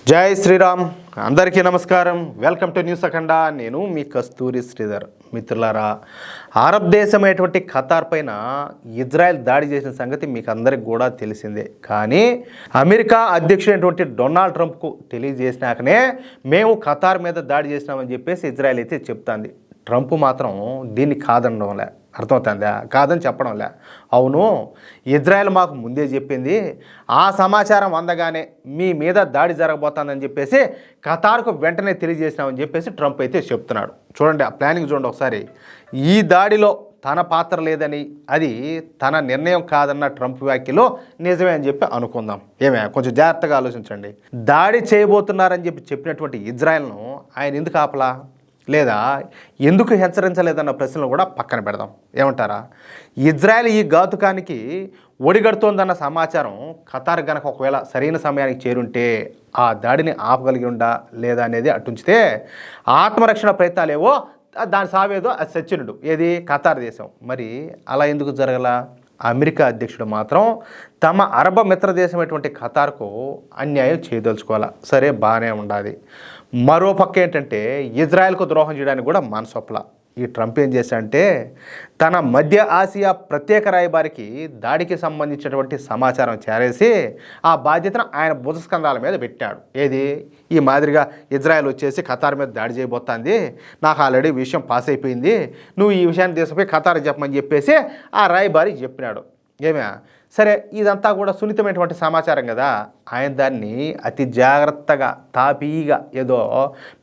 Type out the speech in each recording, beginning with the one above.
జై శ్రీరామ్. అందరికీ నమస్కారం. వెల్కమ్ టు న్యూస్ అఖండ. నేను మీ కస్తూరి శ్రీధర్. మిత్రులారా, అరబ్ దేశమైనటువంటి ఖతార్ పైన ఇజ్రాయెల్ దాడి చేసిన సంగతి మీకు అందరికి కూడా తెలిసిందే. కానీ అమెరికా అధ్యక్షుడైనటువంటి డొనాల్డ్ ట్రంప్కు తెలియజేసినాకనే మేము ఖతార్ మీద దాడి చేసినామని చెప్పేసి ఇజ్రాయెల్ అయితే చెప్తాంది. ట్రంప్ మాత్రం దీన్ని కాదనడంలే, అర్థమవుతుందా? కాదని చెప్పడంలే. అవును, ఇజ్రాయెల్ మాకు ముందే చెప్పింది, ఆ సమాచారం అందగానే మీ మీద దాడి జరగబోతుందని చెప్పేసి ఖతార్కు వెంటనే తెలియజేసినామని చెప్పేసి ట్రంప్ అయితే చెప్తున్నాడు. చూడండి, ఆ ప్లానింగ్ చూడండి ఒకసారి. ఈ దాడిలో తన పాత్ర లేదని, అది తన నిర్ణయం కాదన్న ట్రంప్ వ్యాఖ్యలో నిజమే అని చెప్పి అనుకుందాం. ఏమే, కొంచెం జాగ్రత్తగా ఆలోచించండి. దాడి చేయబోతున్నారని చెప్పినటువంటి ఇజ్రాయెల్ను ఆయన ఎందుకు ఆపలా, లేదా ఎందుకు హెచ్చరించలేదన్న ప్రశ్నలు కూడా పక్కన పెడదాం. ఏమంటారా? ఇజ్రాయెల్ ఈ ఘాతుకానికి ఒడిగడుతోందన్న సమాచారం ఖతార్ గనక ఒకవేళ సరైన సమయానికి చేరుంటే ఆ దాడిని ఆపగలిగి ఉండా లేదా అనేది అటుంచితే, ఆత్మరక్షణ ప్రయత్నాలేవో దాని సావేదో అది సచ్చినుడు ఏది ఖతార్ దేశం. మరి అలా ఎందుకు జరగల? అమెరికా అధ్యక్షుడు మాత్రం తమ అరబ్ మిత్ర దేశమైనటువంటి ఖతార్కు అన్యాయం చేయదలుచుకోవాలా. సరే, బాగానే ఉండాలి. మరో పక్క ఏంటంటే ఇజ్రాయెల్కు ద్రోహం చేయడానికి కూడా మనసొప్పల. ఈ ట్రంప్ ఏం చేశాడంటే తన మధ్య ఆసియా ప్రత్యేక రాయబారికి దాడికి సంబంధించినటువంటి సమాచారం చేరేసి ఆ బాధ్యతను ఆయన భుజస్కంధాల మీద పెట్టాడు. ఏది, ఈ మాదిరిగా ఇజ్రాయెల్ వచ్చేసి ఖతార్ మీద దాడి చేయబోతోంది, నాకు ఆల్రెడీ విషయం పాస్ అయిపోయింది, నువ్వు ఈ విషయాన్ని తీసుకుపోయి ఖతార్ చెప్పమని చెప్పేసి ఆ రాయబారి చెప్పినాడు. ఏమే, సరే, ఇదంతా కూడా సున్నితమైనటువంటి సమాచారం కదా. ఆయన దాన్ని అతి జాగ్రత్తగా తాపీగా ఏదో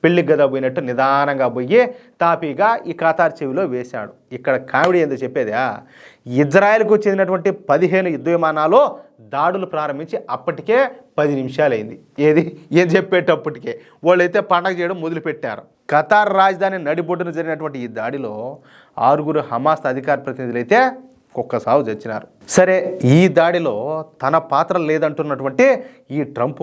పెళ్లి గద పోయినట్టు నిదానంగా పోయి తాపీగా ఈ ఖతార్ చెవిలో వేశాడు. ఇక్కడ కామెడీ ఏందో చెప్పేదా, ఇజ్రాయెల్కు చెందినటువంటి 15 యుద్ధ విమానాలు దాడులు ప్రారంభించి అప్పటికే 10 నిమిషాలైంది. ఏం చెప్పేటప్పటికే వాళ్ళైతే పండగ చేయడం మొదలుపెట్టారు. ఖతార్ రాజధాని నడిబొడ్డున జరిగినటువంటి ఈ దాడిలో 6 హమాస్ అధికార ప్రతినిధులు అయితే ఒక్క సావు చచ్చినారు. సరే, ఈ దాడిలో తన పాత్ర లేదంటున్నటువంటి ఈ ట్రంప్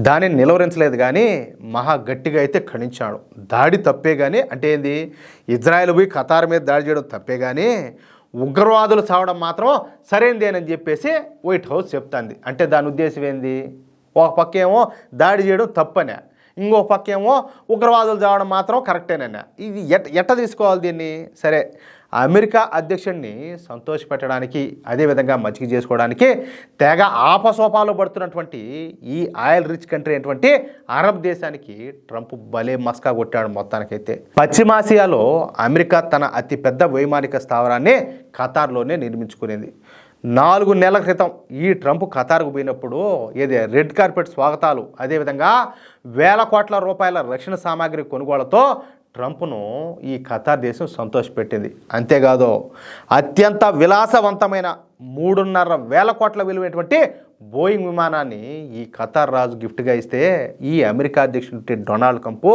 దానిని నిలువరించలేదు, కానీ మహా గట్టిగా అయితే ఖండించాడు. దాడి తప్పే కానీ, అంటే ఏంది, ఇజ్రాయెల్ పోయి ఖతార్ మీద దాడి చేయడం తప్పే కానీ ఉగ్రవాదులు చావడం మాత్రం సరైనదేనని చెప్పేసి వైట్ హౌస్ చెప్తాంది. అంటే దాని ఉద్దేశం ఏంది, ఒక పక్కేమో దాడి చేయడం తప్పనే, ఇంకో పక్కేమో ఉగ్రవాదులు చావడం మాత్రం కరెక్టేనన్నా. ఇది ఎట్ట తీసుకోవాలి దీన్ని? సరే, అమెరికా అధ్యక్షుడిని సంతోషపెట్టడానికి, అదేవిధంగా మచ్చిక చేసుకోవడానికి తెగ ఆపసోపాలు పడుతున్నటువంటి ఈ ఆయిల్ రిచ్ కంట్రీ అయినటువంటి అరబ్ దేశానికి ట్రంప్ భలే మస్కా కొట్టాడు. మొత్తానికైతే పశ్చిమాసియాలో అమెరికా తన అతిపెద్ద వైమానిక స్థావరాన్ని ఖతార్లోనే నిర్మించుకునేది. 4 నెలల క్రితం ఈ ట్రంప్ ఖతార్కు పోయినప్పుడు రెడ్ కార్పెట్ స్వాగతాలు, అదేవిధంగా వేల కోట్ల రూపాయల రక్షణ సామాగ్రి కొనుగోళ్లతో ట్రంప్ను ఈ ఖతార్ దేశం సంతోషపెట్టింది. అంతేకాదు, అత్యంత విలాసవంతమైన 3,500 కోట్ల విలువైనటువంటి బోయింగ్ విమానాన్ని ఈ ఖతార్ రాజు గిఫ్ట్గా ఇస్తే ఈ అమెరికా అధ్యక్షుడు డొనాల్డ్ ట్రంప్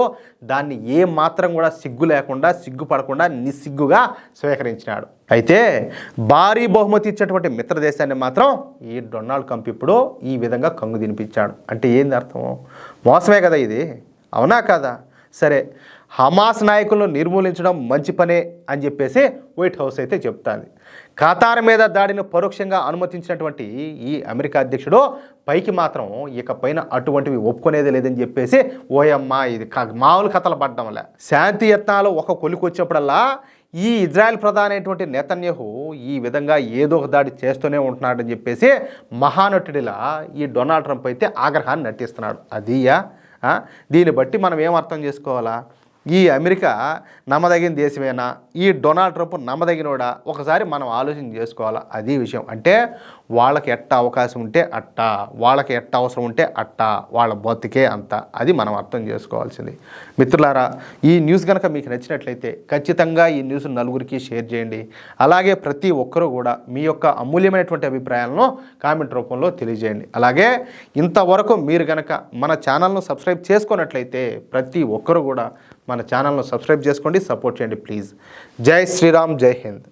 దాన్ని ఏ మాత్రం కూడా సిగ్గు లేకుండా, సిగ్గుపడకుండా నిస్సిగ్గుగా స్వీకరించినాడు. అయితే భారీ బహుమతి ఇచ్చేటువంటి మిత్ర దేశాన్ని మాత్రం ఈ డొనాల్డ్ ట్రంప్ ఇప్పుడు ఈ విధంగా కంగు తినిపించాడు. అంటే ఏంది అర్థం? మోసమే కదా ఇది, అవునా కదా? సరే, హమాస్ నాయకులను నిర్మూలించడం మంచి పనే అని చెప్పేసి వైట్ హౌస్ అయితే చెప్తాంది. ఖతార్ మీద దాడిని పరోక్షంగా అనుమతించినటువంటి ఈ అమెరికా అధ్యక్షుడు పైకి మాత్రం ఇకపైన అటువంటివి ఒప్పుకునేది లేదని చెప్పేసి ఓయమ్మ ఇది మామూలు కథలు పడ్డంలే. శాంతి యత్నాలు ఒక కొలికొచ్చినప్పుడల్లా ఈ ఇజ్రాయెల్ ప్రధానమైనటువంటి నెతన్యాహు ఈ విధంగా ఏదో ఒక దాడి చేస్తూనే ఉంటున్నాడని చెప్పేసి మహానటుడిలా ఈ డొనాల్డ్ ట్రంప్ అయితే ఆగ్రహాన్ని నటిస్తున్నాడు. అదియా, దీన్ని బట్టి మనం ఏం అర్థం చేసుకోవాలా? ఈ అమెరికా నమ్మదగిన దేశమేనా, ఈ డొనాల్డ్ ట్రంప్ నమ్మదగినోడా? ఒకసారి మనం ఆలోచన చేసుకోవాలా. అది విషయం. అంటే వాళ్ళకి ఎట్ట అవకాశం ఉంటే అట్ట, వాళ్ళకి ఎట్ట అవసరం ఉంటే అట్ట, వాళ్ళ బతికే అంత. అది మనం అర్థం చేసుకోవాల్సింది. మిత్రులారా, ఈ న్యూస్ కనుక మీకు నచ్చినట్లయితే ఖచ్చితంగా ఈ న్యూస్ నలుగురికి షేర్ చేయండి. అలాగే ప్రతి ఒక్కరూ కూడా మీ యొక్క అమూల్యమైనటువంటి అభిప్రాయాలను కామెంట్ రూపంలో తెలియజేయండి. అలాగే ఇంతవరకు మీరు కనుక మన ఛానల్ను సబ్స్క్రైబ్ చేసుకున్నట్లయితే ప్రతి ఒక్కరూ కూడా మన ఛానల్ను సబ్స్క్రైబ్ చేసుకోండి, సపోర్ట్ చేయండి ప్లీజ్. జై శ్రీరామ్, జై హింద్.